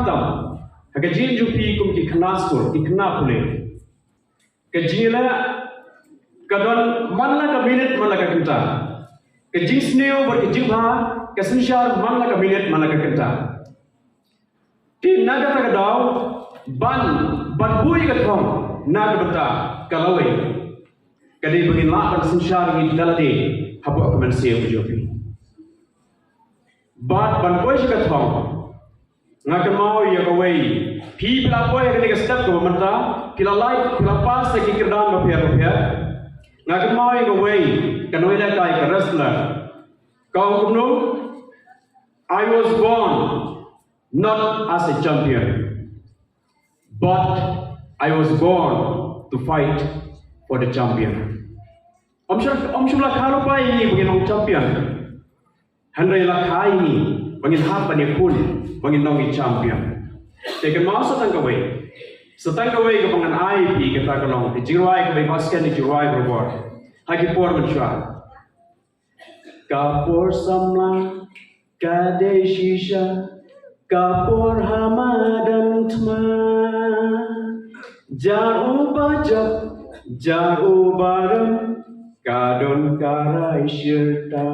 tam hagajin jupi kum ki khanaskur ki khna pule kajila kadon manla ka minute manla ka kenta kajisneo ber kajibha kasinshar manla ka minute manla ka kenta ti naga ta daw ban bui ka thom naga bata kalawai kali begin la ban sinshar ni dalade habo ka man se bujopi ban bui ka thom ngaga mau ya kawai pi pla boy ka ni step ko manta kila life kila pas ki kirdan ba pia ngaga mau ya kawai kanoi la kai ka wrestler kau kumno I was born not as a champion, but I was born to fight for the champion. Om shula khalo pai ni bangin ong champion. Handai la khai ni bangin hap bani kun bangin nong champion. Tekan mau satang kawai ka bangan ai pi kita kalong di Rwai ka bai basket di Rwai reward. Hagi por menchua. Kapor Samla Kade Shisha Kapor Madan Thma Jauh bajak Jauh bareng Kadon karai syirta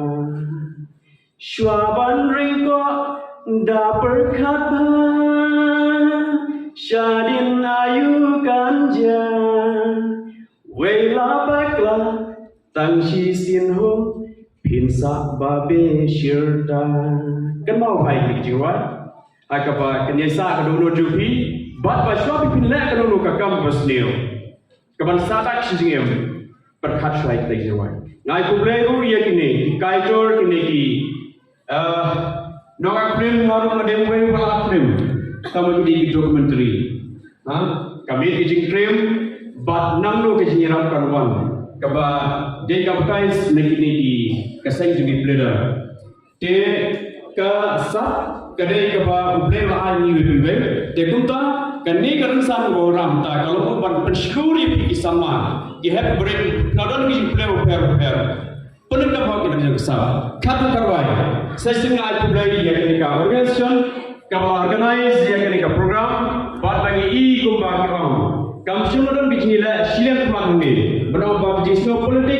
Shwaban ringko Dapur khatha Shadin ayu kanja Wela bakla Tangshi sinho Pinsa babe syirta kan mau hai ki jiwa akaba kenyesa ka dono jupi bat ba shwa pin la ka dono ka kam basneo kaban satak singem perkhat shwai tai jiwa ngai kuble ru ye kini kai jor kini ki noga film haru na dem wei wala film tamu di documentary ha kami di jing film bat namno ke jingiram karwan kaba de ka bakais nekini ki kasai jimi bleder te ka sat kadai ka ba uble la ani wibe te kunta kani karan san go ram ta kalau ban penskuri pi sama ye have break nadon ki play per pun ka ba ki na sa khat karwai session ai uble ye ka organization ka organize ye ka program bat bagi I ko ba kam shunodon bijni la shilen ma ni bana ba bijni politik